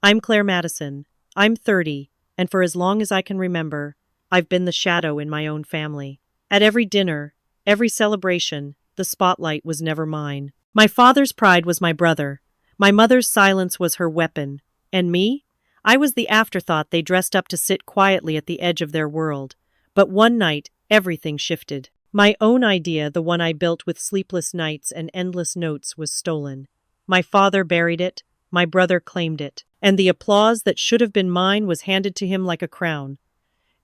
I'm Claire Madison. I'm 30, and for as long as I can remember, I've been the shadow in my own family. At every dinner, every celebration, the spotlight was never mine. My father's pride was my brother. My mother's silence was her weapon. And me? I was the afterthought they dressed up to sit quietly at the edge of their world. But one night, everything shifted. My own idea, the one I built with sleepless nights and endless notes, was stolen. My father buried it, my brother claimed it, and the applause that should have been mine was handed to him like a crown.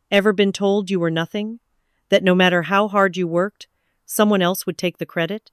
Ever been told you were nothing? That no matter how hard you worked, someone else would take the credit?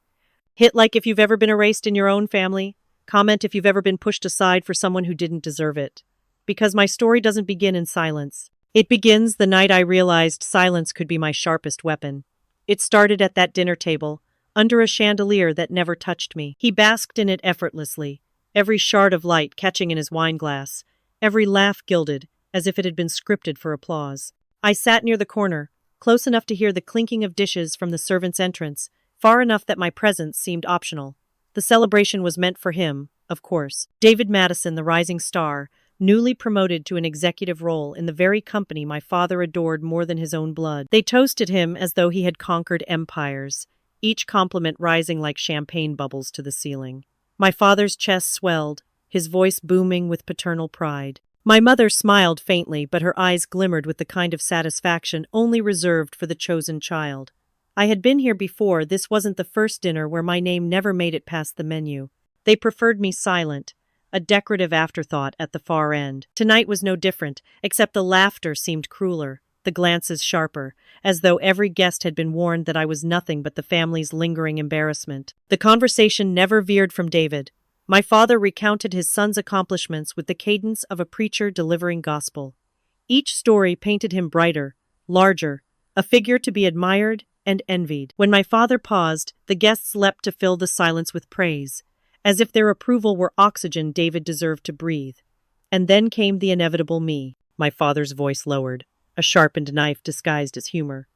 Hit like if you've ever been erased in your own family. Comment if you've ever been pushed aside for someone who didn't deserve it. Because my story doesn't begin in silence. It begins the night I realized silence could be my sharpest weapon. It started at that dinner table, under a chandelier that never touched me. He basked in it effortlessly, every shard of light catching in his wine glass, every laugh gilded, as if it had been scripted for applause. I sat near the corner, close enough to hear the clinking of dishes from the servants' entrance, far enough that my presence seemed optional. The celebration was meant for him, of course. David Madison, the rising star, newly promoted to an executive role in the very company my father adored more than his own blood. They toasted him as though he had conquered empires, each compliment rising like champagne bubbles to the ceiling. My father's chest swelled, his voice booming with paternal pride. My mother smiled faintly, but her eyes glimmered with the kind of satisfaction only reserved for the chosen child. I had been here before. This wasn't the first dinner where my name never made it past the menu. They preferred me silent, a decorative afterthought at the far end. Tonight was no different, except the laughter seemed crueler, the glances sharper, as though every guest had been warned that I was nothing but the family's lingering embarrassment. The conversation never veered from David. My father recounted his son's accomplishments with the cadence of a preacher delivering gospel. Each story painted him brighter, larger, a figure to be admired and envied. When my father paused, the guests leapt to fill the silence with praise, as if their approval were oxygen David deserved to breathe. And then came the inevitable me. My father's voice lowered, a sharpened knife disguised as humor.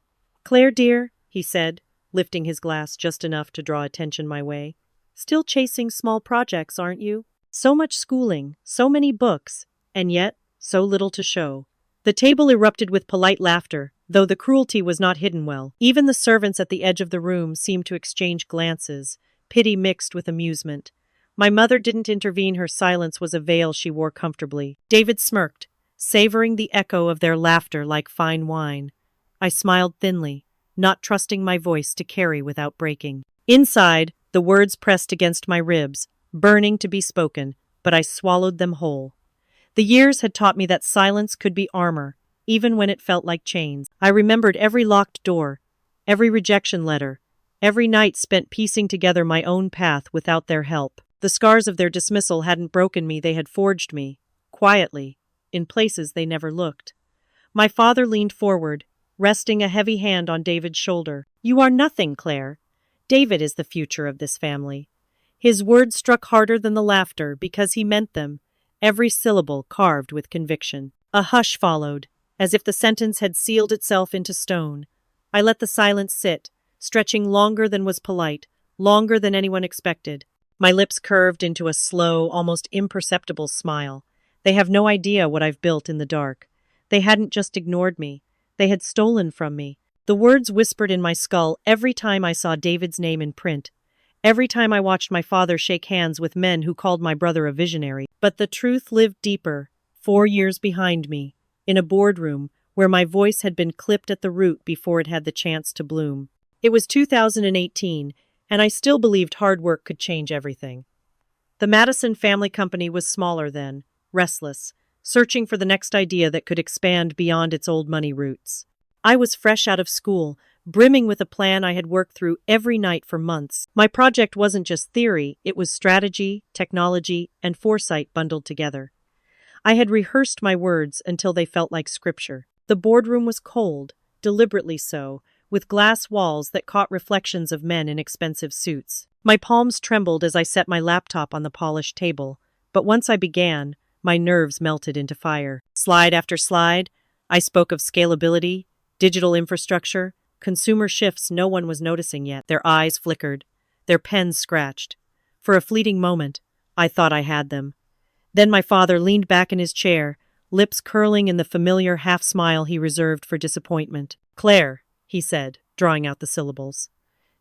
"Claire, dear," he said, lifting his glass just enough to draw attention my way. "Still chasing small projects, aren't you? So much schooling, so many books, and yet so little to show." The table erupted with polite laughter, though the cruelty was not hidden well. Even the servants at the edge of the room seemed to exchange glances, pity mixed with amusement. My mother didn't intervene. Her silence was a veil she wore comfortably. David smirked, savoring the echo of their laughter like fine wine. I smiled thinly, not trusting my voice to carry without breaking. Inside, the words pressed against my ribs, burning to be spoken, but I swallowed them whole. The years had taught me that silence could be armor, even when it felt like chains. I remembered every locked door, every rejection letter, every night spent piecing together my own path without their help. The scars of their dismissal hadn't broken me, they had forged me, quietly, in places they never looked. My father leaned forward, resting a heavy hand on David's shoulder. "You are nothing, Claire. David is the future of this family." His words struck harder than the laughter because he meant them, every syllable carved with conviction. A hush followed, as if the sentence had sealed itself into stone. I let the silence sit, stretching longer than was polite, longer than anyone expected. My lips curved into a slow, almost imperceptible smile. They have no idea what I've built in the dark. They hadn't just ignored me. They had stolen from me. The words whispered in my skull every time I saw David's name in print, every time I watched my father shake hands with men who called my brother a visionary. But the truth lived deeper, 4 years behind me, in a boardroom where my voice had been clipped at the root before it had the chance to bloom. It was 2018, and I still believed hard work could change everything. The Madison family company was smaller then, restless, searching for the next idea that could expand beyond its old money roots. I was fresh out of school, brimming with a plan I had worked through every night for months. My project wasn't just theory, it was strategy, technology, and foresight bundled together. I had rehearsed my words until they felt like scripture. The boardroom was cold, deliberately so, with glass walls that caught reflections of men in expensive suits. My palms trembled as I set my laptop on the polished table, but once I began, my nerves melted into fire. Slide after slide, I spoke of scalability, digital infrastructure, consumer shifts no one was noticing yet. Their eyes flickered, their pens scratched. For a fleeting moment, I thought I had them. Then my father leaned back in his chair, lips curling in the familiar half-smile he reserved for disappointment. "Claire," he said, drawing out the syllables.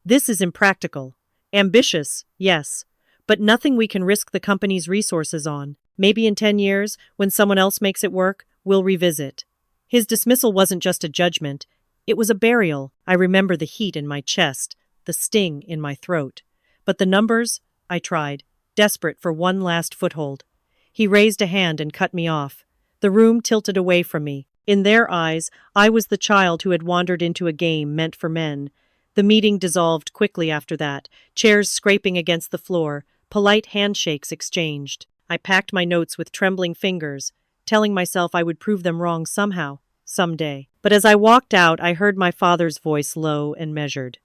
"This is impractical. Ambitious, yes, but nothing we can risk the company's resources on. Maybe in 10 years, when someone else makes it work, we'll revisit." His dismissal wasn't just a judgment, it was a burial. I remember the heat in my chest, the sting in my throat. "But the numbers?" I tried, desperate for one last foothold. He raised a hand and cut me off. The room tilted away from me. In their eyes, I was the child who had wandered into a game meant for men. The meeting dissolved quickly after that, chairs scraping against the floor, polite handshakes exchanged. I packed my notes with trembling fingers, telling myself I would prove them wrong somehow, someday. But as I walked out, I heard my father's voice low and measured.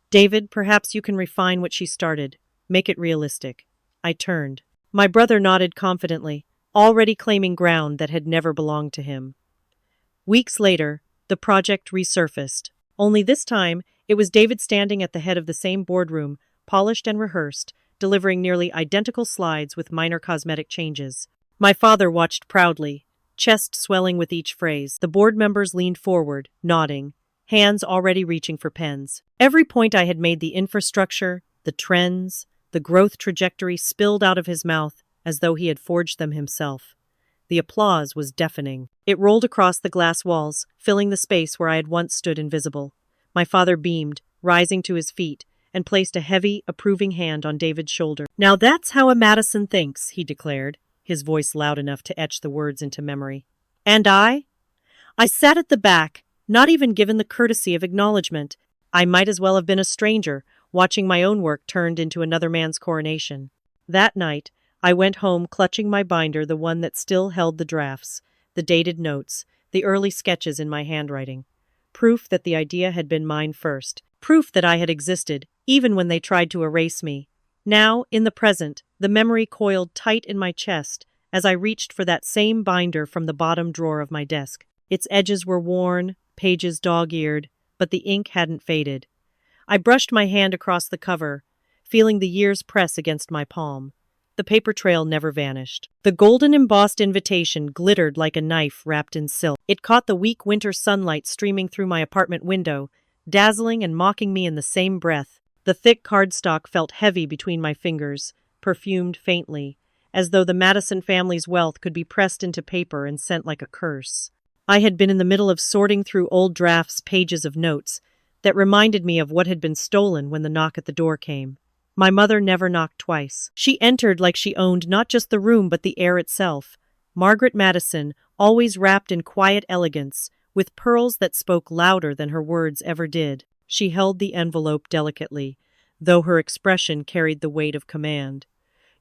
"David, perhaps you can refine what she started. Make it realistic." I turned. My brother nodded confidently, already claiming ground that had never belonged to him. Weeks later, the project resurfaced. Only this time, it was David standing at the head of the same boardroom, polished and rehearsed, delivering nearly identical slides with minor cosmetic changes. My father watched proudly, chest swelling with each phrase. The board members leaned forward, nodding, hands already reaching for pens. Every point I had made, the infrastructure, the trends, the growth trajectory, spilled out of his mouth as though he had forged them himself. The applause was deafening. It rolled across the glass walls, filling the space where I had once stood invisible. My father beamed, rising to his feet, and placed a heavy, approving hand on David's shoulder. "Now that's how a Madison thinks," he declared, his voice loud enough to etch the words into memory. And I sat at the back, not even given the courtesy of acknowledgement. I might as well have been a stranger, watching my own work turned into another man's coronation. That night, I went home clutching my binder, the one that still held the drafts, the dated notes, the early sketches in my handwriting. Proof that the idea had been mine first. Proof that I had existed, even when they tried to erase me. Now, in the present, the memory coiled tight in my chest as I reached for that same binder from the bottom drawer of my desk. Its edges were worn, pages dog-eared, but the ink hadn't faded. I brushed my hand across the cover, feeling the years press against my palm. The paper trail never vanished. The golden embossed invitation glittered like a knife wrapped in silk. It caught the weak winter sunlight streaming through my apartment window, dazzling and mocking me in the same breath. The thick cardstock felt heavy between my fingers, perfumed faintly, as though the Madison family's wealth could be pressed into paper and sent like a curse. I had been in the middle of sorting through old drafts, pages of notes, that reminded me of what had been stolen when the knock at the door came. My mother never knocked twice. She entered like she owned not just the room but the air itself. Margaret Madison, always wrapped in quiet elegance, with pearls that spoke louder than her words ever did. She held the envelope delicately, though her expression carried the weight of command.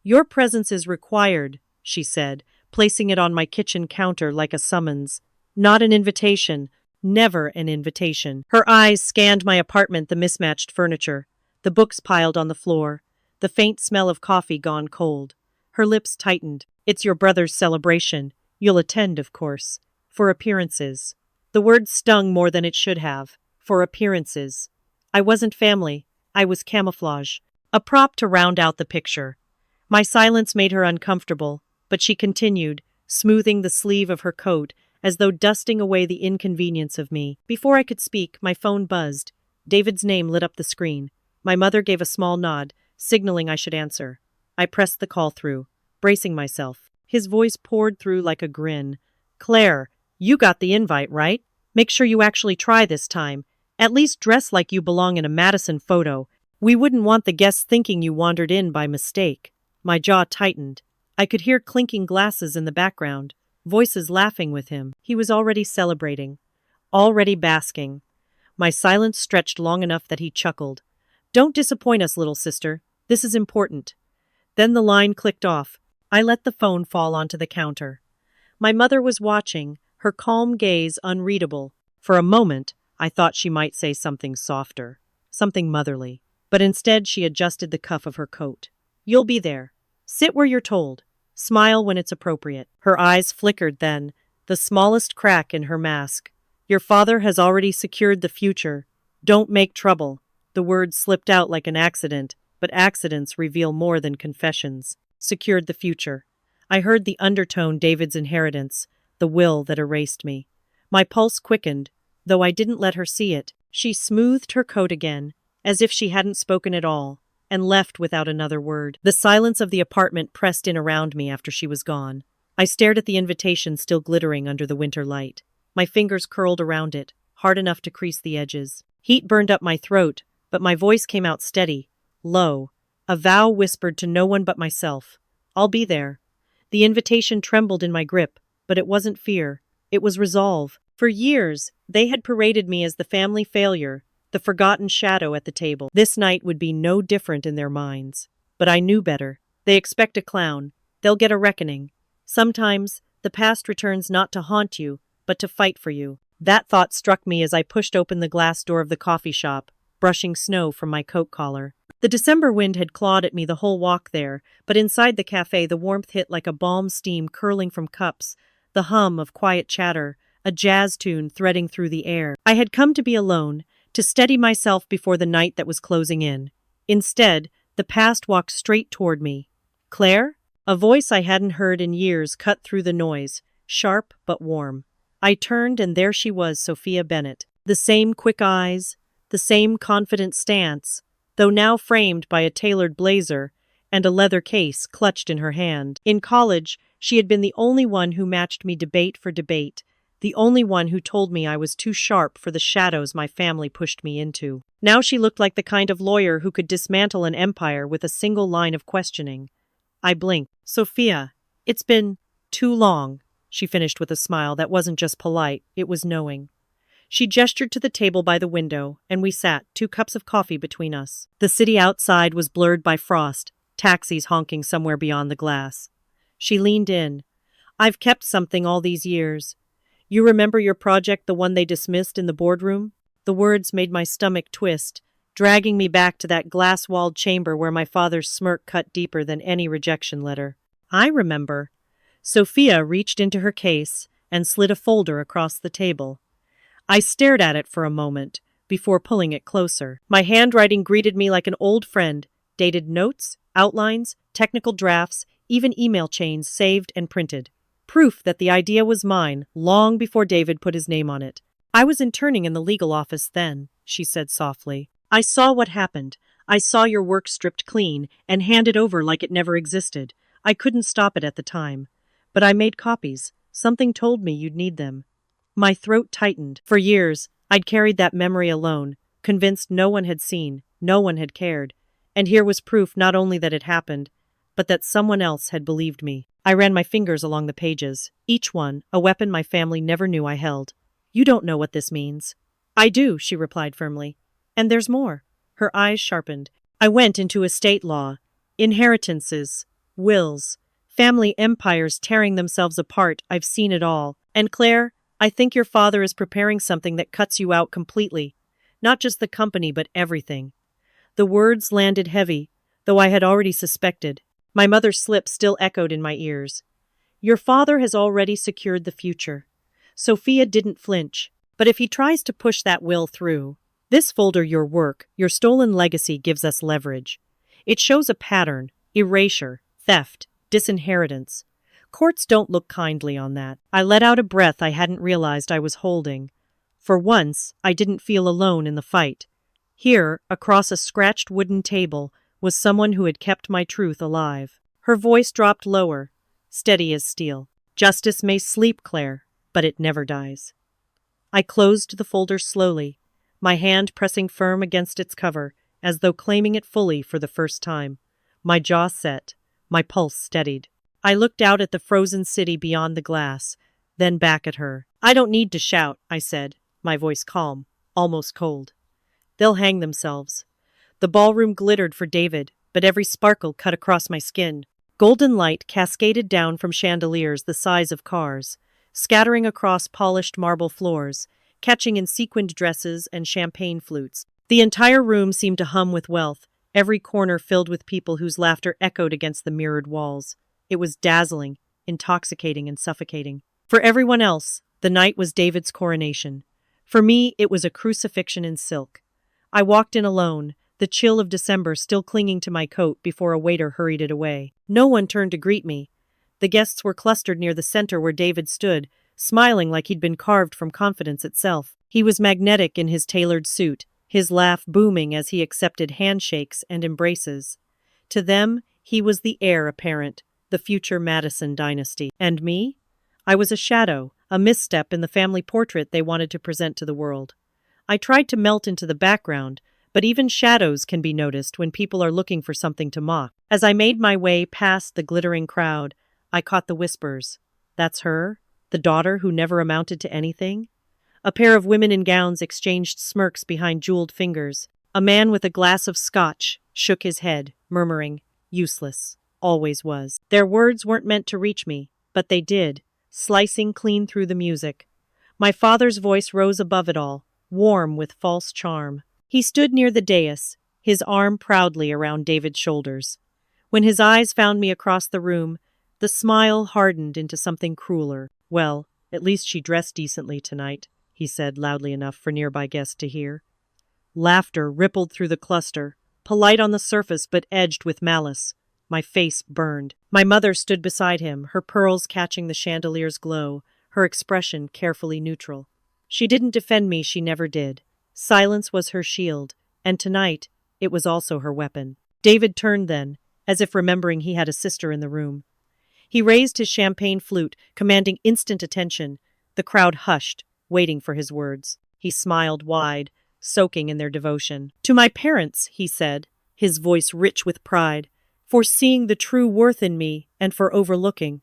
"Your presence is required," she said, placing it on my kitchen counter like a summons. "Not an invitation. Never an invitation." Her eyes scanned my apartment, the mismatched furniture, the books piled on the floor, the faint smell of coffee gone cold. Her lips tightened. "It's your brother's celebration. You'll attend, of course. For appearances." The word stung more than it should have. For appearances. I wasn't family. I was camouflage. A prop to round out the picture. My silence made her uncomfortable, but she continued, smoothing the sleeve of her coat as though dusting away the inconvenience of me. Before I could speak, my phone buzzed. David's name lit up the screen. My mother gave a small nod, signaling I should answer. I pressed the call through, bracing myself. His voice poured through like a grin. "Claire, you got the invite, right? Make sure you actually try this time. At least dress like you belong in a Madison photo. We wouldn't want the guests thinking you wandered in by mistake." My jaw tightened. I could hear clinking glasses in the background, voices laughing with him. He was already celebrating, already basking. My silence stretched long enough that he chuckled. "Don't disappoint us, little sister. This is important." Then the line clicked off. I let the phone fall onto the counter. My mother was watching, her calm gaze unreadable. For a moment, I thought she might say something softer, something motherly. But instead she adjusted the cuff of her coat. "You'll be there. Sit where you're told. Smile when it's appropriate." Her eyes flickered then, the smallest crack in her mask. "Your father has already secured the future. Don't make trouble." The words slipped out like an accident, but accidents reveal more than confessions. Secured the future. I heard the undertone David's inheritance, the will that erased me. My pulse quickened, though I didn't let her see it. She smoothed her coat again, as if she hadn't spoken at all, and left without another word. The silence of the apartment pressed in around me after she was gone. I stared at the invitation still glittering under the winter light. My fingers curled around it, hard enough to crease the edges. Heat burned up my throat, but my voice came out steady, low, a vow whispered to no one but myself. I'll be there. The invitation trembled in my grip, but it wasn't fear. It was resolve. For years, they had paraded me as the family failure, the forgotten shadow at the table. This night would be no different in their minds. But I knew better. They expect a clown. They'll get a reckoning. Sometimes, the past returns not to haunt you, but to fight for you. That thought struck me as I pushed open the glass door of the coffee shop, brushing snow from my coat collar. The December wind had clawed at me the whole walk there, but inside the cafe the warmth hit like a balm steam curling from cups, the hum of quiet chatter, a jazz tune threading through the air. I had come to be alone, to steady myself before the night that was closing in. Instead, the past walked straight toward me. "Claire?" A voice I hadn't heard in years cut through the noise, sharp but warm. I turned and there she was, Sophia Bennett. The same quick eyes, the same confident stance, though now framed by a tailored blazer and a leather case clutched in her hand. In college, she had been the only one who matched me debate for debate, the only one who told me I was too sharp for the shadows my family pushed me into. Now she looked like the kind of lawyer who could dismantle an empire with a single line of questioning. I blinked. "Sophia, it's been too long," she finished with a smile that wasn't just polite, it was knowing. She gestured to the table by the window, and we sat, 2 cups of coffee between us. The city outside was blurred by frost, taxis honking somewhere beyond the glass. She leaned in. "I've kept something all these years. You remember your project, the one they dismissed in the boardroom?" The words made my stomach twist, dragging me back to that glass-walled chamber where my father's smirk cut deeper than any rejection letter. "I remember." Sophia reached into her case and slid a folder across the table. I stared at it for a moment, before pulling it closer. My handwriting greeted me like an old friend, dated notes, outlines, technical drafts, even email chains saved and printed. Proof that the idea was mine, long before David put his name on it. "I was interning in the legal office then," she said softly. "I saw what happened. I saw your work stripped clean and handed over like it never existed. I couldn't stop it at the time. But I made copies. Something told me you'd need them." My throat tightened. For years, I'd carried that memory alone, convinced no one had seen, no one had cared. And here was proof not only that it happened, but that someone else had believed me. I ran my fingers along the pages, each one a weapon my family never knew I held. "You don't know what this means." "I do," she replied firmly. "And there's more." Her eyes sharpened. "I went into estate law. Inheritances, wills, family empires tearing themselves apart. I've seen it all. And Claire, I think your father is preparing something that cuts you out completely. Not just the company, but everything." The words landed heavy, though I had already suspected. My mother's slip still echoed in my ears. "Your father has already secured the future." Sophia didn't flinch. "But if he tries to push that will through, this folder, your work, your stolen legacy, gives us leverage. It shows a pattern, erasure, theft, disinheritance. Courts don't look kindly on that." I let out a breath I hadn't realized I was holding. For once, I didn't feel alone in the fight. Here, across a scratched wooden table, was someone who had kept my truth alive. Her voice dropped lower, steady as steel. "Justice may sleep, Claire, but it never dies." I closed the folder slowly, my hand pressing firm against its cover, as though claiming it fully for the first time. My jaw set, my pulse steadied. I looked out at the frozen city beyond the glass, then back at her. "I don't need to shout," I said, my voice calm, almost cold. "They'll hang themselves." The ballroom glittered for David, but every sparkle cut across my skin. Golden light cascaded down from chandeliers the size of cars, scattering across polished marble floors, catching in sequined dresses and champagne flutes. The entire room seemed to hum with wealth, every corner filled with people whose laughter echoed against the mirrored walls. It was dazzling, intoxicating, and suffocating. For everyone else, the night was David's coronation. For me, it was a crucifixion in silk. I walked in alone, the chill of December still clinging to my coat before a waiter hurried it away. No one turned to greet me. The guests were clustered near the center where David stood, smiling like he'd been carved from confidence itself. He was magnetic in his tailored suit, his laugh booming as he accepted handshakes and embraces. To them, he was the heir apparent, the future Madison dynasty. And me? I was a shadow, a misstep in the family portrait they wanted to present to the world. I tried to melt into the background, but even shadows can be noticed when people are looking for something to mock. As I made my way past the glittering crowd, I caught the whispers. That's her? The daughter who never amounted to anything? A pair of women in gowns exchanged smirks behind jeweled fingers. A man with a glass of scotch shook his head, murmuring, "Useless. Always was." Their words weren't meant to reach me, but they did, slicing clean through the music. My father's voice rose above it all, warm with false charm. He stood near the dais, his arm proudly around David's shoulders. When his eyes found me across the room, the smile hardened into something crueler. "Well, at least she dressed decently tonight," he said loudly enough for nearby guests to hear. Laughter rippled through the cluster, polite on the surface but edged with malice. My face burned. My mother stood beside him, her pearls catching the chandelier's glow, her expression carefully neutral. She didn't defend me, she never did. Silence was her shield, and tonight it was also her weapon. David turned then, as if remembering he had a sister in the room. He raised his champagne flute, commanding instant attention. The crowd hushed, waiting for his words. He smiled wide, soaking in their devotion. "To my parents," he said, his voice rich with pride, "for seeing the true worth in me and for overlooking."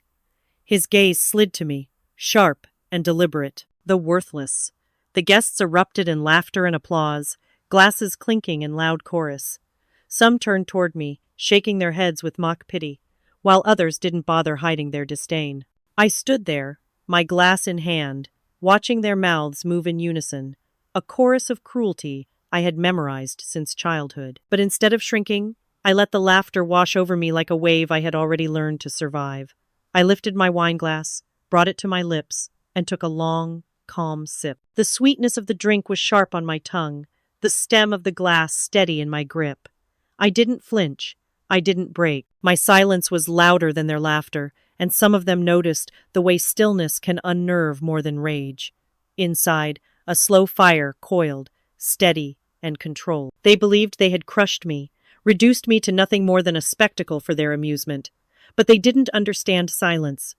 His gaze slid to me, sharp and deliberate. The worthless. The guests erupted in laughter and applause, glasses clinking in loud chorus. Some turned toward me, shaking their heads with mock pity, while others didn't bother hiding their disdain. I stood there, my glass in hand, watching their mouths move in unison, a chorus of cruelty I had memorized since childhood. But instead of shrinking, I let the laughter wash over me like a wave I had already learned to survive. I lifted my wineglass, brought it to my lips, and took a long, calm sip. The sweetness of the drink was sharp on my tongue, the stem of the glass steady in my grip. I didn't flinch. I didn't break. My silence was louder than their laughter, and some of them noticed the way stillness can unnerve more than rage. Inside, a slow fire coiled, steady and controlled. They believed they had crushed me, reduced me to nothing more than a spectacle for their amusement. But they didn't understand silence.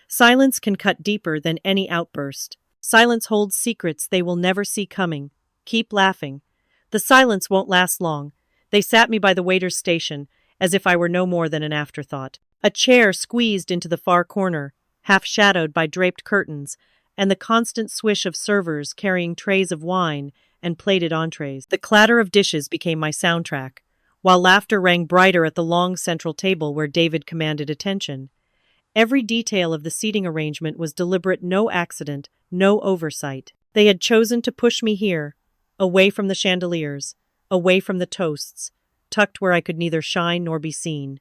Silence can cut deeper than any outburst. Silence holds secrets they will never see coming. Keep laughing. The silence won't last long. They sat me by the waiter's station, as if I were no more than an afterthought. A chair squeezed into the far corner, half shadowed by draped curtains, and the constant swish of servers carrying trays of wine and plated entrees. The clatter of dishes became my soundtrack, while laughter rang brighter at the long central table where David commanded attention. Every detail of the seating arrangement was deliberate, no accident, no oversight. They had chosen to push me here, away from the chandeliers, away from the toasts, tucked where I could neither shine nor be seen.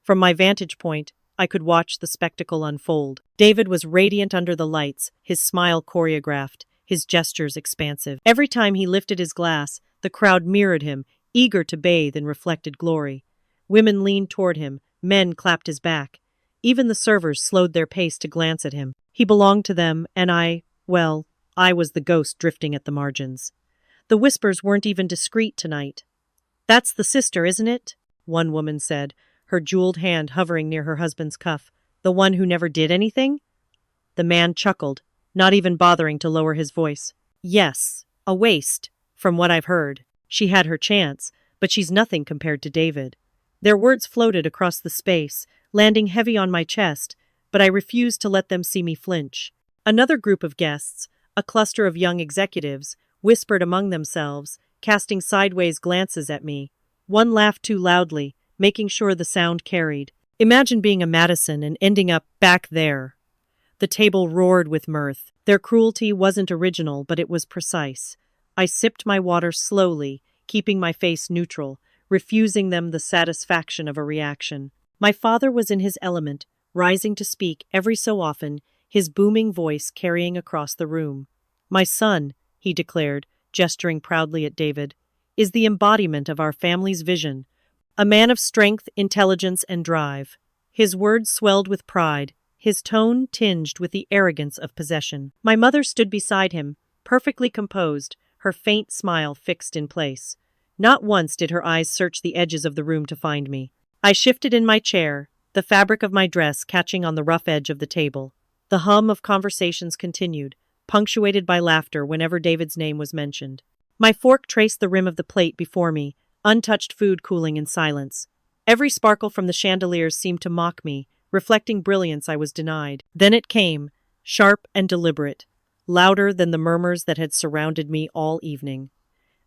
From my vantage point, I could watch the spectacle unfold. David was radiant under the lights, his smile choreographed, his gestures expansive. Every time he lifted his glass, the crowd mirrored him, eager to bathe in reflected glory. Women leaned toward him, men clapped his back. Even the servers slowed their pace to glance at him. He belonged to them, and I was the ghost drifting at the margins. The whispers weren't even discreet tonight. "That's the sister, isn't it?" one woman said, her jeweled hand hovering near her husband's cuff. "The one who never did anything?" The man chuckled, not even bothering to lower his voice. "Yes, a waste, from what I've heard. She had her chance, but she's nothing compared to David." Their words floated across the space, landing heavy on my chest, but I refused to let them see me flinch. Another group of guests, a cluster of young executives, whispered among themselves, casting sideways glances at me. One laughed too loudly, making sure the sound carried. Imagine being a Madison and ending up back there. The table roared with mirth. Their cruelty wasn't original, but it was precise. I sipped my water slowly, keeping my face neutral, refusing them the satisfaction of a reaction. My father was in his element, rising to speak every so often, his booming voice carrying across the room. "My son," he declared, gesturing proudly at David, "is the embodiment of our family's vision. A man of strength, intelligence, and drive." His words swelled with pride, his tone tinged with the arrogance of possession. My mother stood beside him, perfectly composed, her faint smile fixed in place. Not once did her eyes search the edges of the room to find me. I shifted in my chair, the fabric of my dress catching on the rough edge of the table. The hum of conversations continued, punctuated by laughter whenever David's name was mentioned. My fork traced the rim of the plate before me, untouched food cooling in silence. Every sparkle from the chandeliers seemed to mock me, reflecting brilliance I was denied. Then it came, sharp and deliberate, louder than the murmurs that had surrounded me all evening.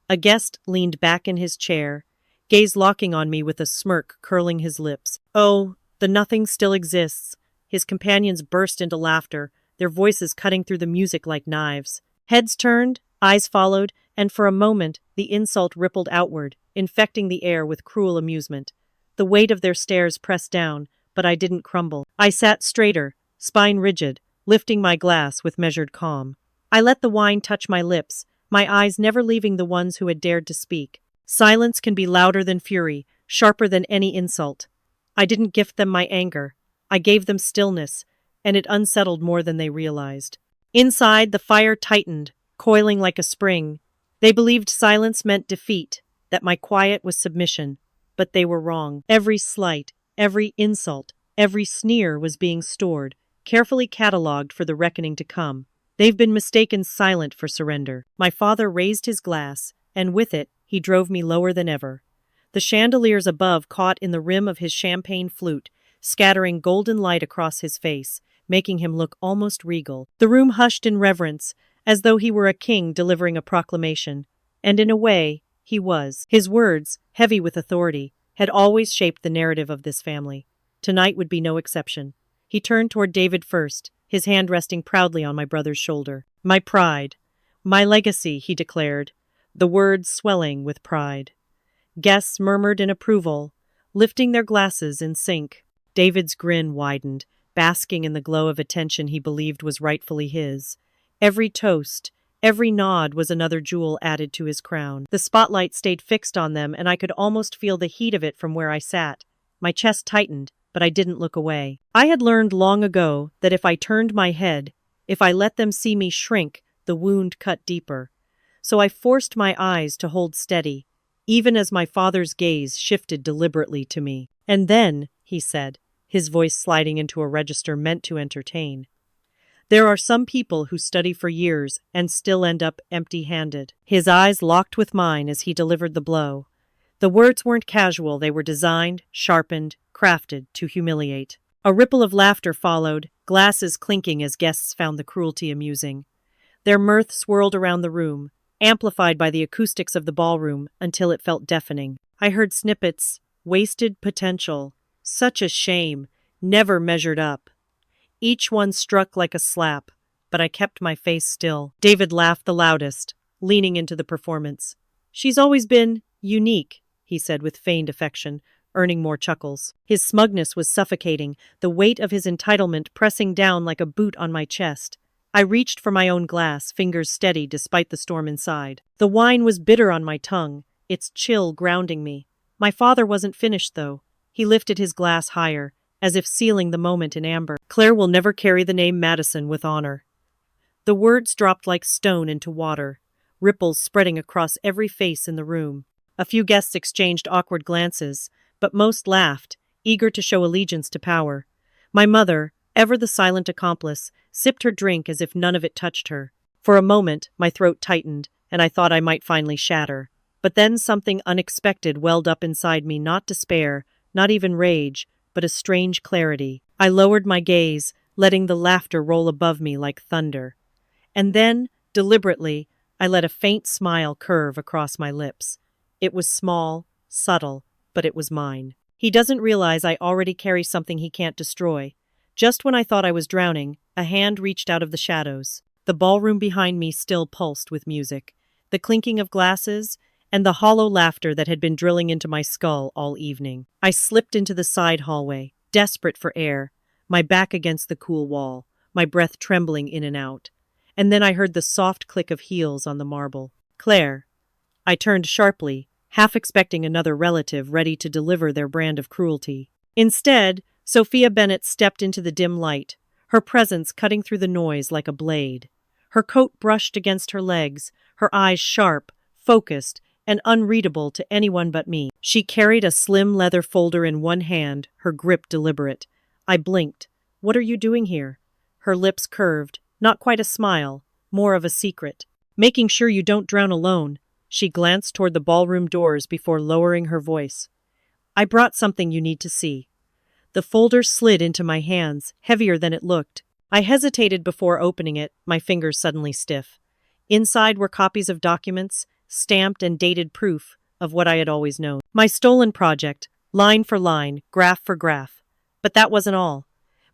A guest leaned back in his chair, gaze locking on me with a smirk curling his lips. Oh, the nothing still exists. His companions burst into laughter, their voices cutting through the music like knives. Heads turned, eyes followed, and for a moment the insult rippled outward, infecting the air with cruel amusement. The weight of their stares pressed down, but I didn't crumble. I sat straighter, spine rigid, lifting my glass with measured calm. I let the wine touch my lips, my eyes never leaving the ones who had dared to speak. Silence can be louder than fury, sharper than any insult. I didn't gift them my anger. I gave them stillness, and it unsettled more than they realized. Inside, the fire tightened, coiling like a spring. They believed silence meant defeat, that my quiet was submission. But they were wrong. Every slight, every insult, every sneer was being stored, carefully catalogued for the reckoning to come. They've been mistaken silent for surrender. My father raised his glass, and with it, he drove me lower than ever. The chandeliers above caught in the rim of his champagne flute, scattering golden light across his face, making him look almost regal. The room hushed in reverence, as though he were a king delivering a proclamation. And in a way, he was. His words, heavy with authority, had always shaped the narrative of this family. Tonight would be no exception. He turned toward David first, his hand resting proudly on my brother's shoulder. My pride. My legacy, he declared, the words swelling with pride. Guests murmured in approval, lifting their glasses in sync. David's grin widened, basking in the glow of attention he believed was rightfully his. Every toast, every nod was another jewel added to his crown. The spotlight stayed fixed on them, and I could almost feel the heat of it from where I sat. My chest tightened, but I didn't look away. I had learned long ago that if I turned my head, if I let them see me shrink, the wound cut deeper. So I forced my eyes to hold steady, even as my father's gaze shifted deliberately to me. And then, he said, his voice sliding into a register meant to entertain, there are some people who study for years and still end up empty-handed. His eyes locked with mine as he delivered the blow. The words weren't casual, they were designed, sharpened, crafted to humiliate. A ripple of laughter followed, glasses clinking as guests found the cruelty amusing. Their mirth swirled around the room, amplified by the acoustics of the ballroom until it felt deafening. I heard snippets, wasted potential, such a shame, never measured up. Each one struck like a slap, but I kept my face still. David laughed the loudest, leaning into the performance. She's always been unique, he said with feigned affection, earning more chuckles. His smugness was suffocating, the weight of his entitlement pressing down like a boot on my chest. I reached for my own glass, fingers steady despite the storm inside. The wine was bitter on my tongue, its chill grounding me. My father wasn't finished, though. He lifted his glass higher, as if sealing the moment in amber. Claire will never carry the name Madison with honor. The words dropped like stone into water, ripples spreading across every face in the room. A few guests exchanged awkward glances, but most laughed, eager to show allegiance to power. My mother, ever the silent accomplice, sipped her drink as if none of it touched her. For a moment, my throat tightened, and I thought I might finally shatter. But then something unexpected welled up inside me, not despair, not even rage, but a strange clarity. I lowered my gaze, letting the laughter roll above me like thunder. And then, deliberately, I let a faint smile curve across my lips. It was small, subtle, but it was mine. He doesn't realize I already carry something he can't destroy. Just when I thought I was drowning, a hand reached out of the shadows. The ballroom behind me still pulsed with music, the clinking of glasses, and the hollow laughter that had been drilling into my skull all evening. I slipped into the side hallway, desperate for air, my back against the cool wall, my breath trembling in and out. And then I heard the soft click of heels on the marble. Claire. I turned sharply, half expecting another relative ready to deliver their brand of cruelty. Instead, Sophia Bennett stepped into the dim light, her presence cutting through the noise like a blade. Her coat brushed against her legs, her eyes sharp, focused, and unreadable to anyone but me. She carried a slim leather folder in one hand, her grip deliberate. I blinked. "What are you doing here?" Her lips curved, not quite a smile, more of a secret. "Making sure you don't drown alone." She glanced toward the ballroom doors before lowering her voice. "I brought something you need to see." The folder slid into my hands, heavier than it looked. I hesitated before opening it, my fingers suddenly stiff. Inside were copies of documents, stamped and dated proof of what I had always known. My stolen project, line for line, graph for graph. But that wasn't all.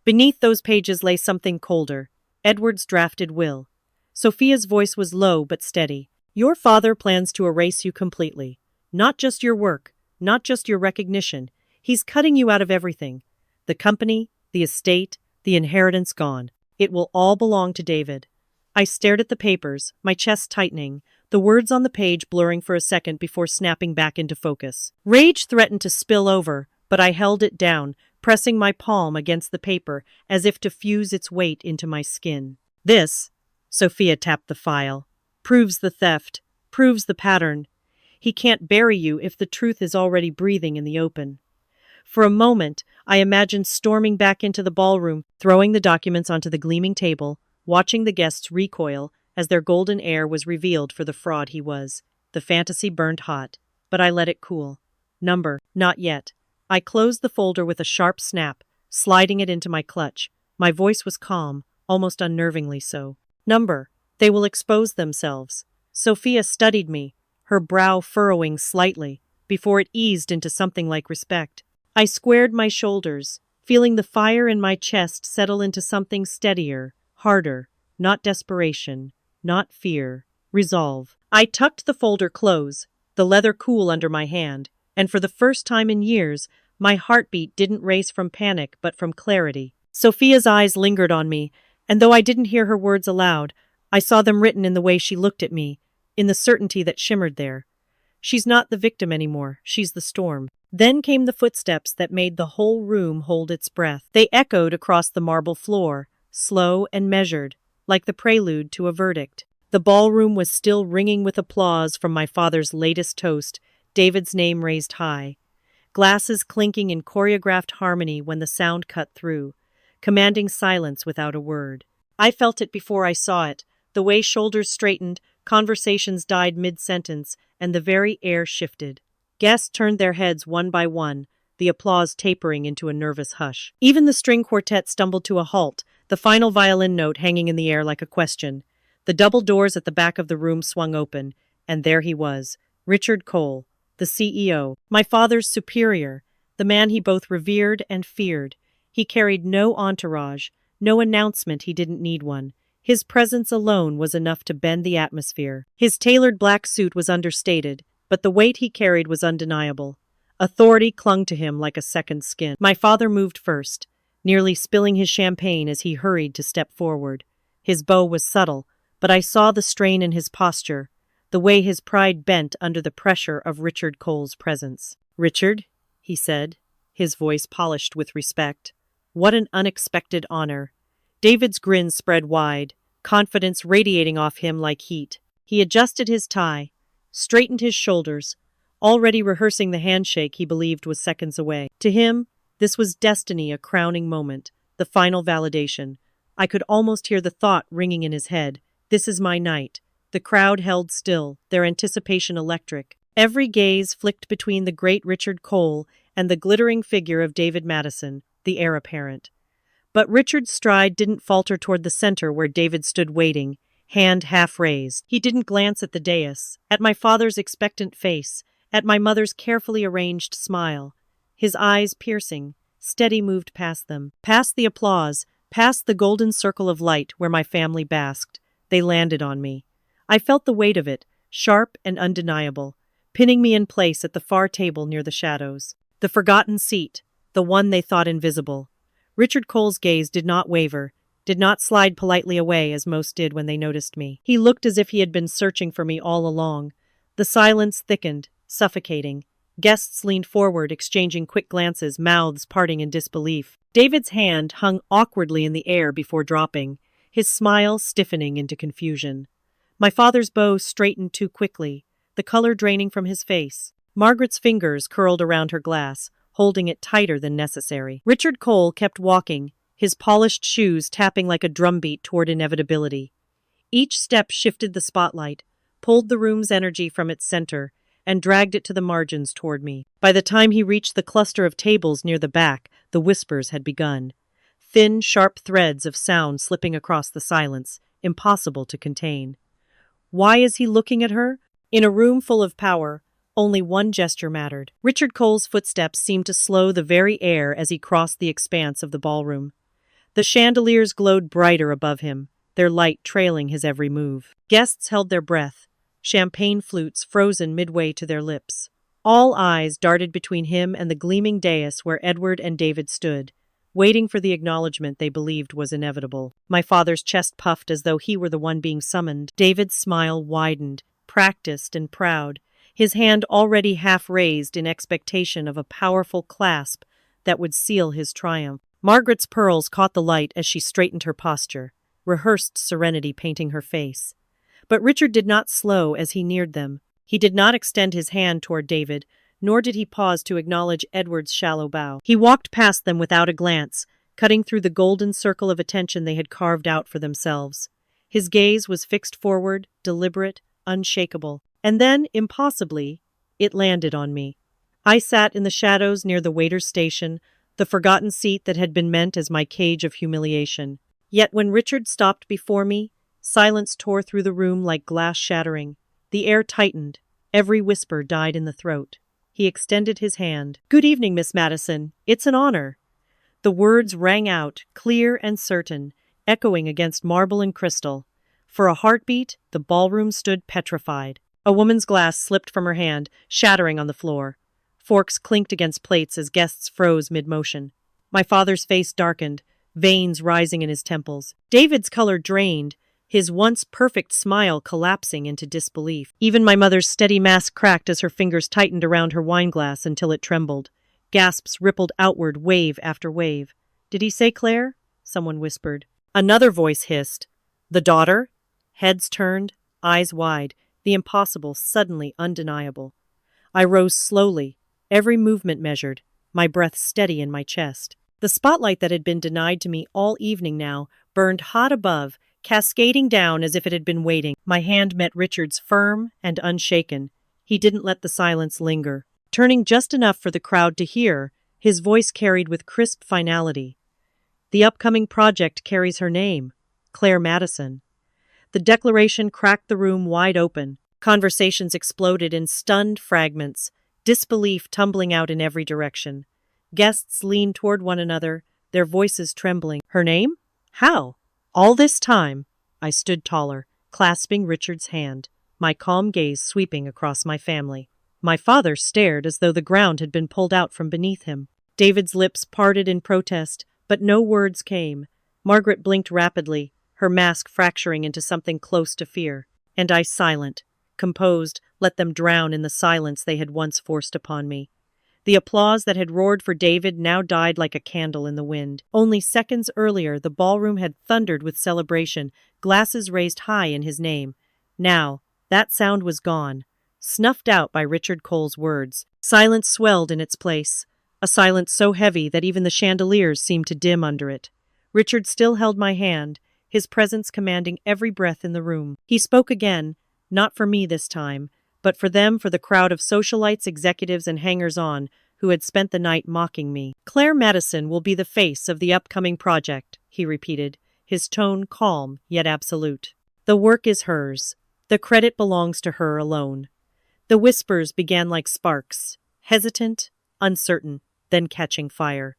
Beneath those pages lay something colder. Edward's drafted will. Sophia's voice was low but steady. "Your father plans to erase you completely. Not just your work, not just your recognition. He's cutting you out of everything. The company, the estate, the inheritance gone. It will all belong to David." I stared at the papers, my chest tightening, the words on the page blurring for a second before snapping back into focus. Rage threatened to spill over, but I held it down, pressing my palm against the paper as if to fuse its weight into my skin. "This," Sophia tapped the file, "proves the theft, proves the pattern. He can't bury you if the truth is already breathing in the open." For a moment, I imagined storming back into the ballroom, throwing the documents onto the gleaming table, watching the guests recoil as their golden heir was revealed for the fraud he was. The fantasy burned hot, but I let it cool. Not yet. I closed the folder with a sharp snap, sliding it into my clutch. My voice was calm, almost unnervingly so. They will expose themselves." Sophia studied me, her brow furrowing slightly, before it eased into something like respect. I squared my shoulders, feeling the fire in my chest settle into something steadier, harder, not desperation, not fear, resolve. I tucked the folder close, the leather cool under my hand, and for the first time in years, my heartbeat didn't race from panic but from clarity. Sophia's eyes lingered on me, and though I didn't hear her words aloud, I saw them written in the way she looked at me, in the certainty that shimmered there. She's not the victim anymore, she's the storm. Then came the footsteps that made the whole room hold its breath. They echoed across the marble floor, slow and measured, like the prelude to a verdict. The ballroom was still ringing with applause from my father's latest toast, David's name raised high. Glasses clinking in choreographed harmony when the sound cut through, commanding silence without a word. I felt it before I saw it, the way shoulders straightened, conversations died mid-sentence, and the very air shifted. Guests turned their heads one by one, the applause tapering into a nervous hush. Even the string quartet stumbled to a halt, the final violin note hanging in the air like a question. The double doors at the back of the room swung open, and there he was, Richard Cole, the CEO, my father's superior, the man he both revered and feared. He carried no entourage, no announcement he didn't need one. His presence alone was enough to bend the atmosphere. His tailored black suit was understated, but the weight he carried was undeniable. Authority clung to him like a second skin. My father moved first, nearly spilling his champagne as he hurried to step forward. His bow was subtle, but I saw the strain in his posture, the way his pride bent under the pressure of Richard Cole's presence. "Richard," he said, his voice polished with respect. "What an unexpected honor." David's grin spread wide, confidence radiating off him like heat. He adjusted his tie, straightened his shoulders, already rehearsing the handshake he believed was seconds away. To him, this was destiny, a crowning moment, the final validation. I could almost hear the thought ringing in his head. This is my night. The crowd held still, their anticipation electric. Every gaze flicked between the great Richard Cole and the glittering figure of David Madison, the heir apparent. But Richard's stride didn't falter toward the center where David stood waiting, hand half raised. He didn't glance at the dais, at my father's expectant face, at my mother's carefully arranged smile. His eyes piercing, steady moved past them, past the applause, past the golden circle of light where my family basked. They landed on me. I felt the weight of it, sharp and undeniable, pinning me in place at the far table near the shadows. The forgotten seat, the one they thought invisible. Richard Cole's gaze did not waver, did not slide politely away as most did when they noticed me. He looked as if he had been searching for me all along. The silence thickened, suffocating. Guests leaned forward, exchanging quick glances, mouths parting in disbelief. David's hand hung awkwardly in the air before dropping, his smile stiffening into confusion. My father's bow straightened too quickly, the color draining from his face. Margaret's fingers curled around her glass, holding it tighter than necessary. Richard Cole kept walking, his polished shoes tapping like a drumbeat toward inevitability. Each step shifted the spotlight, pulled the room's energy from its center, and dragged it to the margins toward me. By the time he reached the cluster of tables near the back, the whispers had begun. Thin, sharp threads of sound slipping across the silence, impossible to contain. Why is he looking at her? In a room full of power, only one gesture mattered. Richard Cole's footsteps seemed to slow the very air as he crossed the expanse of the ballroom. The chandeliers glowed brighter above him, their light trailing his every move. Guests held their breath, champagne flutes frozen midway to their lips. All eyes darted between him and the gleaming dais where Edward and David stood, waiting for the acknowledgement they believed was inevitable. My father's chest puffed as though he were the one being summoned. David's smile widened, practiced and proud, his hand already half raised in expectation of a powerful clasp that would seal his triumph. Margaret's pearls caught the light as she straightened her posture, rehearsed serenity painting her face. But Richard did not slow as he neared them. He did not extend his hand toward David, nor did he pause to acknowledge Edward's shallow bow. He walked past them without a glance, cutting through the golden circle of attention they had carved out for themselves. His gaze was fixed forward, deliberate, unshakable. And then, impossibly, it landed on me. I sat in the shadows near the waiter's station, the forgotten seat that had been meant as my cage of humiliation. Yet when Richard stopped before me, silence tore through the room like glass shattering. The air tightened. Every whisper died in the throat. He extended his hand. "Good evening, Miss Madison. It's an honor." The words rang out, clear and certain, echoing against marble and crystal. For a heartbeat, the ballroom stood petrified. A woman's glass slipped from her hand, shattering on the floor. Forks clinked against plates as guests froze mid-motion. My father's face darkened, veins rising in his temples. David's color drained, his once perfect smile collapsing into disbelief. Even my mother's steady mask cracked as her fingers tightened around her wineglass until it trembled. Gasps rippled outward, wave after wave. "Did he say Claire?" someone whispered. Another voice hissed. "The daughter?" Heads turned, eyes wide, the impossible suddenly undeniable. I rose slowly, every movement measured, my breath steady in my chest. The spotlight that had been denied to me all evening now burned hot above, cascading down as if it had been waiting. My hand met Richard's firm and unshaken. He didn't let the silence linger. Turning just enough for the crowd to hear, his voice carried with crisp finality. "The upcoming project carries her name, Claire Madison." The declaration cracked the room wide open. Conversations exploded in stunned fragments, disbelief tumbling out in every direction. Guests leaned toward one another, their voices trembling. "Her name? How?" All this time, I stood taller, clasping Richard's hand, my calm gaze sweeping across my family. My father stared as though the ground had been pulled out from beneath him. David's lips parted in protest, but no words came. Margaret blinked rapidly, her mask fracturing into something close to fear. And I silent, composed, let them drown in the silence they had once forced upon me. The applause that had roared for David now died like a candle in the wind. Only seconds earlier, the ballroom had thundered with celebration, glasses raised high in his name. Now, that sound was gone, snuffed out by Richard Cole's words. Silence swelled in its place, a silence so heavy that even the chandeliers seemed to dim under it. Richard still held my hand, his presence commanding every breath in the room. He spoke again, not for me this time, but for them, for the crowd of socialites, executives, and hangers-on who had spent the night mocking me. "Claire Madison will be the face of the upcoming project," he repeated, his tone calm yet absolute. "The work is hers. The credit belongs to her alone." The whispers began like sparks, hesitant, uncertain, then catching fire.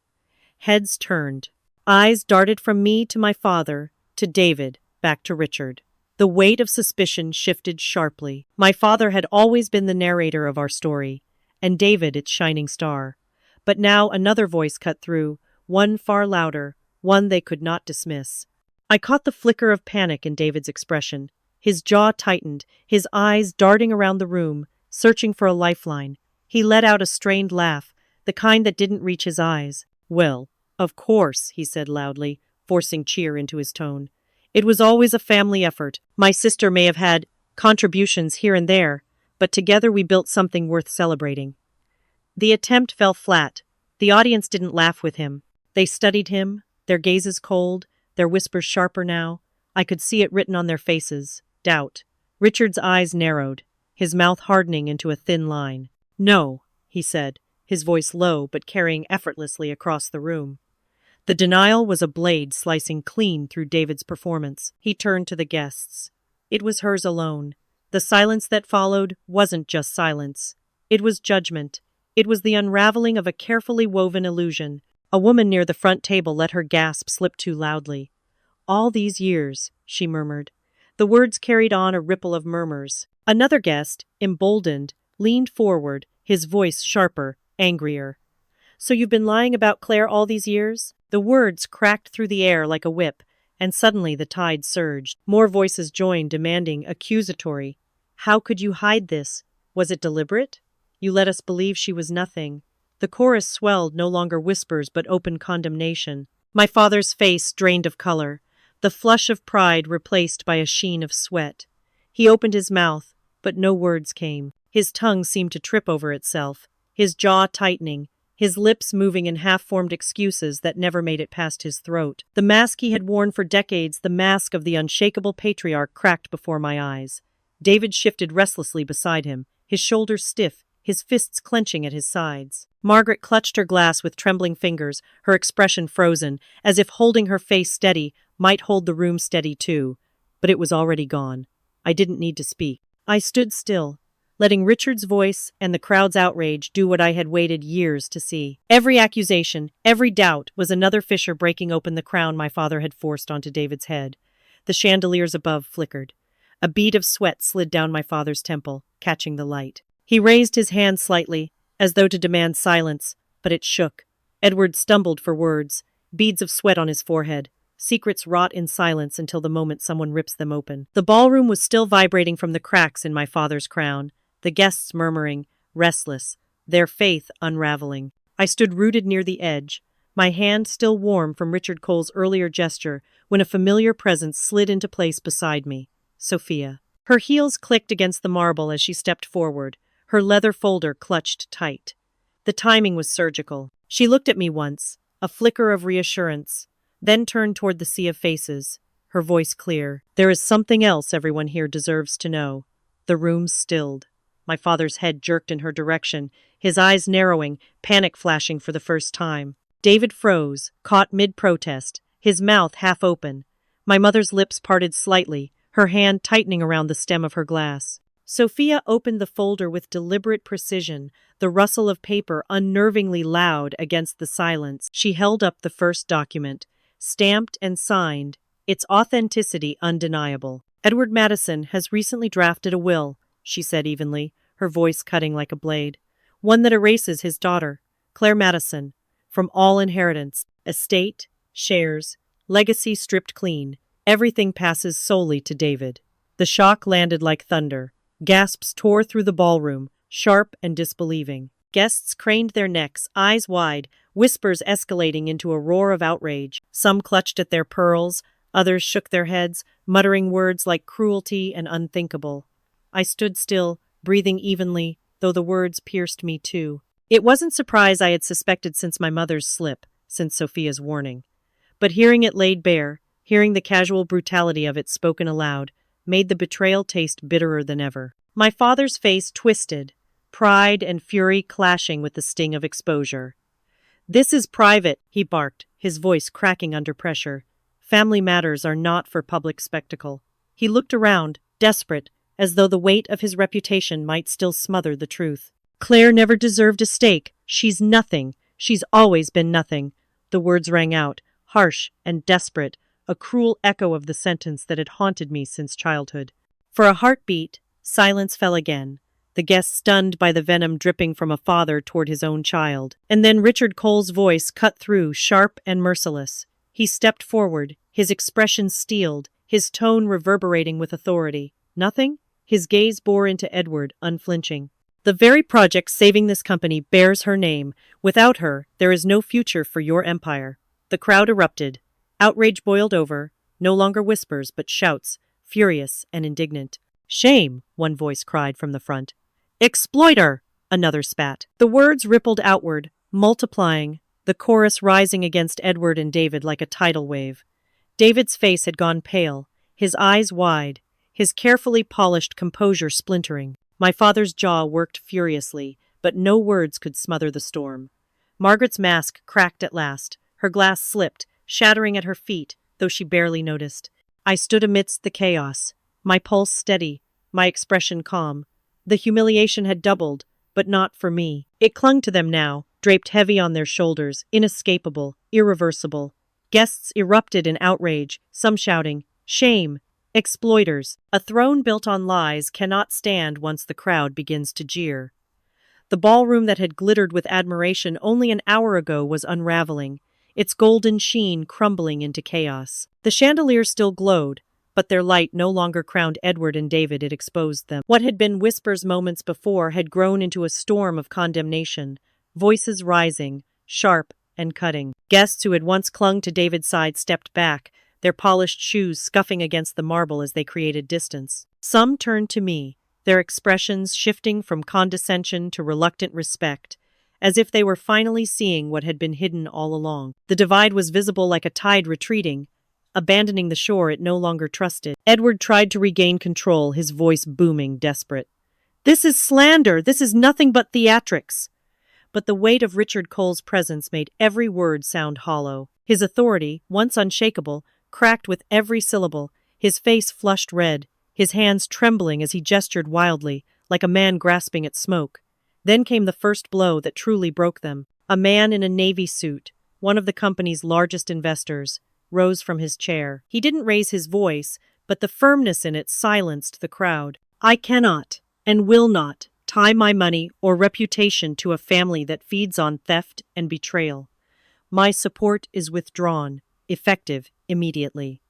Heads turned. Eyes darted from me to my father, to David, back to Richard. The weight of suspicion shifted sharply. My father had always been the narrator of our story, and David its shining star. But now another voice cut through, one far louder, one they could not dismiss. I caught the flicker of panic in David's expression. His jaw tightened, his eyes darting around the room, searching for a lifeline. He let out a strained laugh, the kind that didn't reach his eyes. "Well, Of course, he said loudly, forcing cheer into his tone. It was always a family effort. My sister may have had contributions here and there, but together we built something worth celebrating. The attempt fell flat. The audience didn't laugh with him. They studied him, their gazes cold, their whispers sharper now. I could see it written on their faces. Doubt. Richard's eyes narrowed, his mouth hardening into a thin line. No, he said, his voice low but carrying effortlessly across the room. The denial was a blade slicing clean through David's performance. He turned to the guests. It was hers alone. The silence that followed wasn't just silence. It was judgment. It was the unraveling of a carefully woven illusion. A woman near the front table let her gasp slip too loudly. All these years, she murmured. The words carried on a ripple of murmurs. Another guest, emboldened, leaned forward, his voice sharper, angrier. So you've been lying about Claire all these years? The words cracked through the air like a whip, and suddenly the tide surged. More voices joined, demanding, accusatory. How could you hide this? Was it deliberate? You let us believe she was nothing. The chorus swelled, no longer whispers but open condemnation. My father's face drained of color, the flush of pride replaced by a sheen of sweat. He opened his mouth, but no words came. His tongue seemed to trip over itself, his jaw tightening, his lips moving in half-formed excuses that never made it past his throat. The mask he had worn for decades, the mask of the unshakable patriarch, cracked before my eyes. David shifted restlessly beside him, his shoulders stiff, his fists clenching at his sides. Margaret clutched her glass with trembling fingers, her expression frozen, as if holding her face steady might hold the room steady too. But it was already gone. I didn't need to speak. I stood still, letting Richard's voice and the crowd's outrage do what I had waited years to see. Every accusation, every doubt was another fissure breaking open the crown my father had forced onto David's head. The chandeliers above flickered. A bead of sweat slid down my father's temple, catching the light. He raised his hand slightly, as though to demand silence, but it shook. Edward stumbled for words, beads of sweat on his forehead. Secrets rot in silence until the moment someone rips them open. The ballroom was still vibrating from the cracks in my father's crown, the guests murmuring, restless, their faith unraveling. I stood rooted near the edge, my hand still warm from Richard Cole's earlier gesture, when a familiar presence slid into place beside me. Sophia. Her heels clicked against the marble as she stepped forward, her leather folder clutched tight. The timing was surgical. She looked at me once, a flicker of reassurance, then turned toward the sea of faces, her voice clear. There is something else everyone here deserves to know. The room stilled. My father's head jerked in her direction, his eyes narrowing, panic flashing for the first time. David froze, caught mid-protest, his mouth half open. My mother's lips parted slightly, her hand tightening around the stem of her glass. Sophia opened the folder with deliberate precision, the rustle of paper unnervingly loud against the silence. She held up the first document, stamped and signed, its authenticity undeniable. Edward Madison has recently drafted a will, she said evenly, her voice cutting like a blade. One that erases his daughter, Claire Madison, from all inheritance, estate, shares, legacy stripped clean. Everything passes solely to David. The shock landed like thunder. Gasps tore through the ballroom, sharp and disbelieving. Guests craned their necks, eyes wide, whispers escalating into a roar of outrage. Some clutched at their pearls, others shook their heads, muttering words like cruelty and unthinkable. I stood still, breathing evenly, though the words pierced me too. It wasn't surprise I had suspected since my mother's slip, since Sophia's warning. But hearing it laid bare, hearing the casual brutality of it spoken aloud, made the betrayal taste bitterer than ever. My father's face twisted, pride and fury clashing with the sting of exposure. "This is private," he barked, his voice cracking under pressure. "Family matters are not for public spectacle." He looked around, desperate, as though the weight of his reputation might still smother the truth. "Claire never deserved a stake. She's nothing. She's always been nothing." The words rang out, harsh and desperate, a cruel echo of the sentence that had haunted me since childhood. For a heartbeat, silence fell again, the guest stunned by the venom dripping from a father toward his own child. And then Richard Cole's voice cut through, sharp and merciless. He stepped forward, his expression steeled, his tone reverberating with authority. "Nothing?" His gaze bore into Edward, unflinching. "The very project saving this company bears her name. Without her, there is no future for your empire." The crowd erupted. Outrage boiled over, no longer whispers but shouts, furious and indignant. "Shame!" one voice cried from the front. "Exploiter!" another spat. The words rippled outward, multiplying, the chorus rising against Edward and David like a tidal wave. David's face had gone pale, his eyes wide, his carefully polished composure splintering. My father's jaw worked furiously, but no words could smother the storm. Margaret's mask cracked at last. Her glass slipped, shattering at her feet, though she barely noticed. I stood amidst the chaos, my pulse steady, my expression calm. The humiliation had doubled, but not for me. It clung to them now, draped heavy on their shoulders, inescapable, irreversible. Guests erupted in outrage, some shouting, "Shame! Exploiters!" A throne built on lies cannot stand once the crowd begins to jeer. The ballroom that had glittered with admiration only an hour ago was unraveling, its golden sheen crumbling into chaos. The chandeliers still glowed, but their light no longer crowned Edward and David, it exposed them. What had been whispers moments before had grown into a storm of condemnation, voices rising, sharp and cutting. Guests who had once clung to David's side stepped back, their polished shoes scuffing against the marble as they created distance. Some turned to me, their expressions shifting from condescension to reluctant respect, as if they were finally seeing what had been hidden all along. The divide was visible like a tide retreating, abandoning the shore it no longer trusted. Edward tried to regain control, his voice booming, desperate. "This is slander! This is nothing but theatrics!" But the weight of Richard Cole's presence made every word sound hollow. His authority, once unshakable, cracked with every syllable, his face flushed red, his hands trembling as he gestured wildly, like a man grasping at smoke. Then came the first blow that truly broke them. A man in a navy suit, one of the company's largest investors, rose from his chair. He didn't raise his voice, but the firmness in it silenced the crowd. "I cannot, and will not, tie my money or reputation to a family that feeds on theft and betrayal. My support is withdrawn, effective immediately."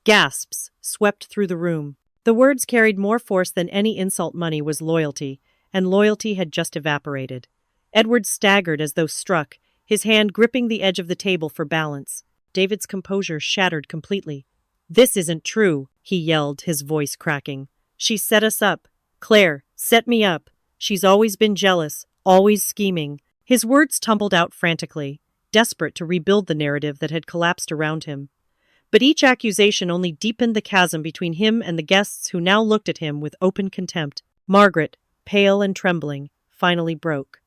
Gasps swept through the room. The words carried more force than any insult. Money was loyalty, and loyalty had just evaporated. Edward staggered as though struck, his hand gripping the edge of the table for balance. David's composure shattered completely. "This isn't true," he yelled, his voice cracking. "She set us up. Claire, set me up. She's always been jealous, always scheming." His words tumbled out frantically, desperate to rebuild the narrative that had collapsed around him. But each accusation only deepened the chasm between him and the guests who now looked at him with open contempt. Margaret, pale and trembling, finally broke.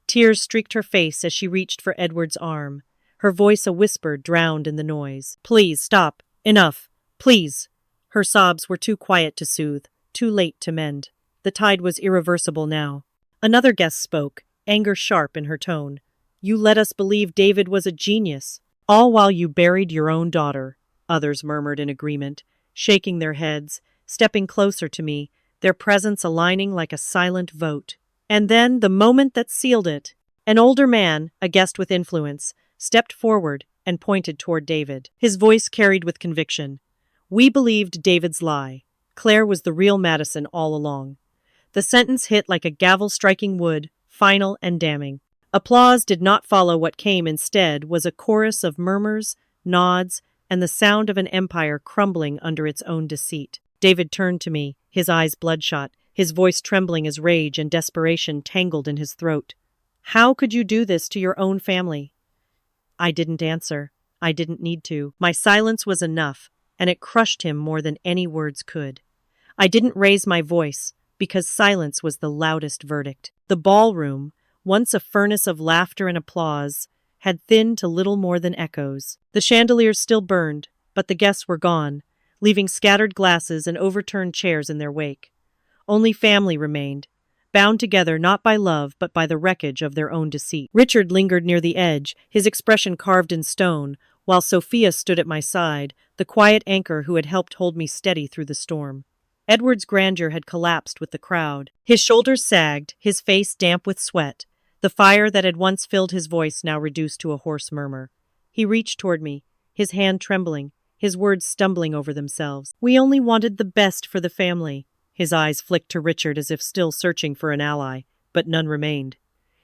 Tears streaked her face as she reached for Edward's arm, her voice a whisper drowned in the noise. "Please, stop. Enough. Please." Her sobs were too quiet to soothe, too late to mend. The tide was irreversible now. Another guest spoke, anger sharp in her tone. "You let us believe David was a genius, all while you buried your own daughter," others murmured in agreement, shaking their heads, stepping closer to me, their presence aligning like a silent vote. And then, the moment that sealed it, an older man, a guest with influence, stepped forward and pointed toward David. His voice carried with conviction. "We believed David's lie. Claire was the real Madison all along." The sentence hit like a gavel striking wood, final and damning. Applause did not follow. What came instead was a chorus of murmurs, nods, and the sound of an empire crumbling under its own deceit. David turned to me, his eyes bloodshot, his voice trembling as rage and desperation tangled in his throat. "How could you do this to your own family?" I didn't answer. I didn't need to. My silence was enough, and it crushed him more than any words could. I didn't raise my voice, because silence was the loudest verdict. The ballroom, once a furnace of laughter and applause, had thinned to little more than echoes. The chandeliers still burned, but the guests were gone, leaving scattered glasses and overturned chairs in their wake. Only family remained, bound together not by love but by the wreckage of their own deceit. Richard lingered near the edge, his expression carved in stone, while Sophia stood at my side, the quiet anchor who had helped hold me steady through the storm. Edward's grandeur had collapsed with the crowd. His shoulders sagged, his face damp with sweat, the fire that had once filled his voice now reduced to a hoarse murmur. He reached toward me, his hand trembling, his words stumbling over themselves. "We only wanted the best for the family." His eyes flicked to Richard as if still searching for an ally, but none remained.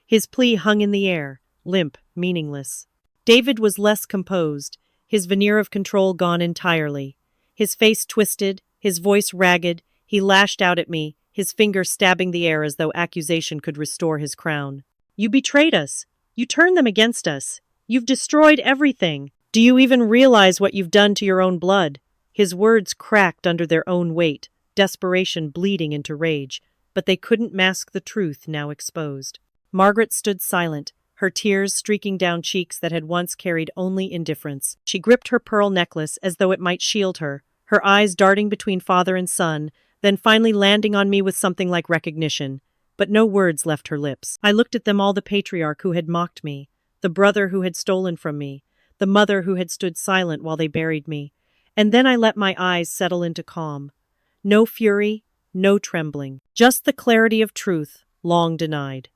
His plea hung in the air, limp, meaningless. David was less composed, his veneer of control gone entirely. His face twisted, his voice ragged, he lashed out at me, his finger stabbing the air as though accusation could restore his crown. You betrayed us. You turned them against us. You've destroyed everything. Do you even realize what you've done to your own blood? His words cracked under their own weight, desperation bleeding into rage, but they couldn't mask the truth now exposed. Margaret stood silent, her tears streaking down cheeks that had once carried only indifference. She gripped her pearl necklace as though it might shield her, her eyes darting between father and son, then finally landing on me with something like recognition. But no words left her lips. I looked at them all, the patriarch who had mocked me, the brother who had stolen from me, the mother who had stood silent while they buried me. And then I let my eyes settle into calm. No fury, no trembling, just the clarity of truth, long denied.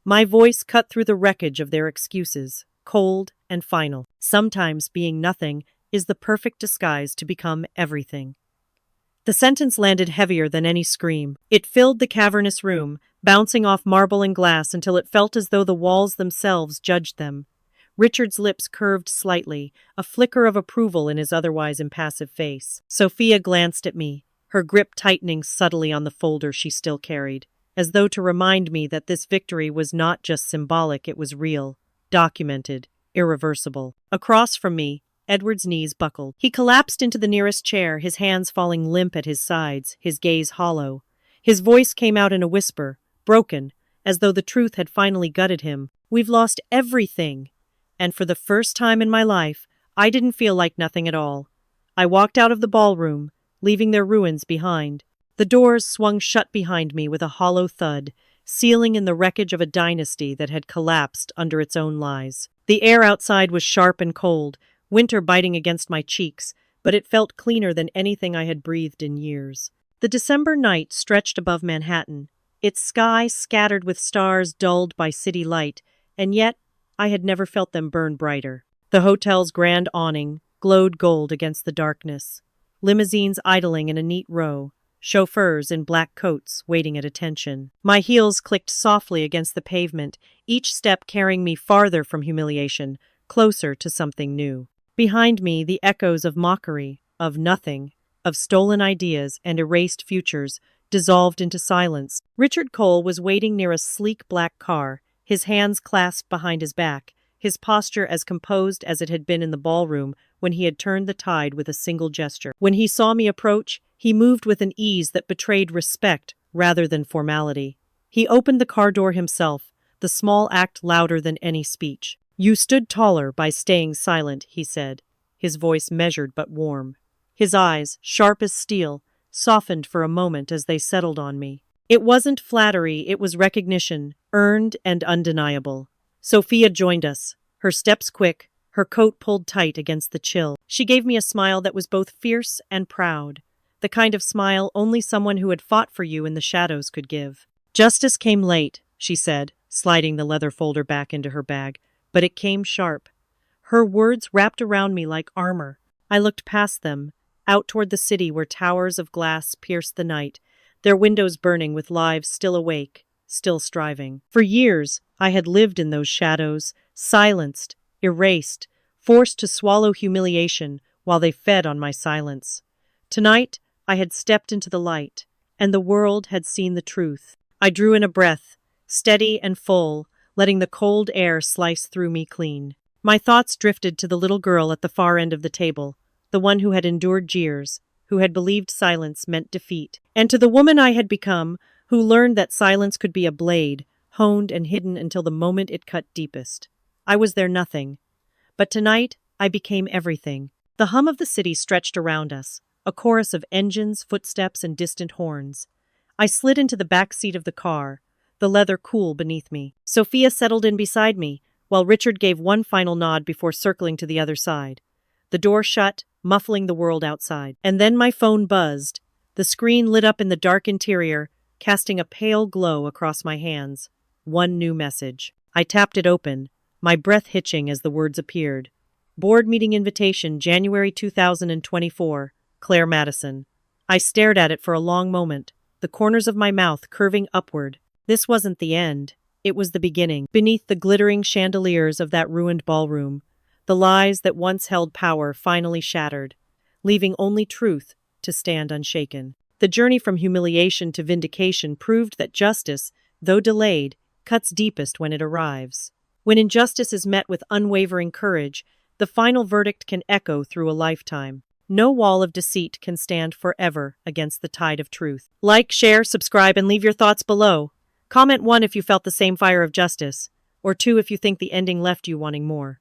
My voice cut through the wreckage of their excuses, cold and final. Sometimes being nothing is the perfect disguise to become everything. The sentence landed heavier than any scream. It filled the cavernous room, bouncing off marble and glass until it felt as though the walls themselves judged them. Richard's lips curved slightly, a flicker of approval in his otherwise impassive face. Sophia glanced at me, her grip tightening subtly on the folder she still carried, as though to remind me that this victory was not just symbolic, it was real, documented, irreversible. Across from me, Edward's knees buckled. He collapsed into the nearest chair, his hands falling limp at his sides, his gaze hollow. His voice came out in a whisper, broken, as though the truth had finally gutted him. We've lost everything. And for the first time in my life, I didn't feel like nothing at all. I walked out of the ballroom, leaving their ruins behind. The doors swung shut behind me with a hollow thud, sealing in the wreckage of a dynasty that had collapsed under its own lies. The air outside was sharp and cold, winter biting against my cheeks, but it felt cleaner than anything I had breathed in years. The December night stretched above Manhattan, its sky scattered with stars dulled by city light, and yet I had never felt them burn brighter. The hotel's grand awning glowed gold against the darkness, limousines idling in a neat row, chauffeurs in black coats waiting at attention. My heels clicked softly against the pavement, each step carrying me farther from humiliation, closer to something new. Behind me, the echoes of mockery, of nothing, of stolen ideas and erased futures dissolved into silence. Richard Cole was waiting near a sleek black car, his hands clasped behind his back, his posture as composed as it had been in the ballroom when he had turned the tide with a single gesture. When he saw me approach, he moved with an ease that betrayed respect rather than formality. He opened the car door himself, the small act louder than any speech. You stood taller by staying silent, he said, his voice measured but warm. His eyes, sharp as steel, softened for a moment as they settled on me. It wasn't flattery, it was recognition, earned and undeniable. Sophia joined us, her steps quick, her coat pulled tight against the chill. She gave me a smile that was both fierce and proud, the kind of smile only someone who had fought for you in the shadows could give. Justice came late, she said, sliding the leather folder back into her bag. But it came sharp. Her words wrapped around me like armor. I looked past them, out toward the city where towers of glass pierced the night, their windows burning with lives still awake, still striving. For years, I had lived in those shadows, silenced, erased, forced to swallow humiliation while they fed on my silence. Tonight, I had stepped into the light, and the world had seen the truth. I drew in a breath, steady and full, letting the cold air slice through me clean. My thoughts drifted to the little girl at the far end of the table, the one who had endured jeers, who had believed silence meant defeat, and to the woman I had become, who learned that silence could be a blade, honed and hidden until the moment it cut deepest. I was their nothing, but tonight I became everything. The hum of the city stretched around us, a chorus of engines, footsteps, and distant horns. I slid into the back seat of the car, the leather cool beneath me. Sophia settled in beside me, while Richard gave one final nod before circling to the other side. The door shut, muffling the world outside. And then my phone buzzed. The screen lit up in the dark interior, casting a pale glow across my hands. One new message. I tapped it open, my breath hitching as the words appeared. Board meeting invitation, January 2024, Claire Madison. I stared at it for a long moment, the corners of my mouth curving upward. This wasn't the end. It was the beginning. Beneath the glittering chandeliers of that ruined ballroom, The lies that once held power finally shattered, leaving only truth to stand unshaken. The journey from humiliation to vindication proved that justice, though delayed, cuts deepest when it arrives. When injustice is met with unwavering courage, the final verdict can echo through a lifetime. No wall of deceit can stand forever against the tide of truth. Like, share, subscribe, and leave your thoughts below. Comment 1 if you felt the same fire of justice, or 2 if you think the ending left you wanting more.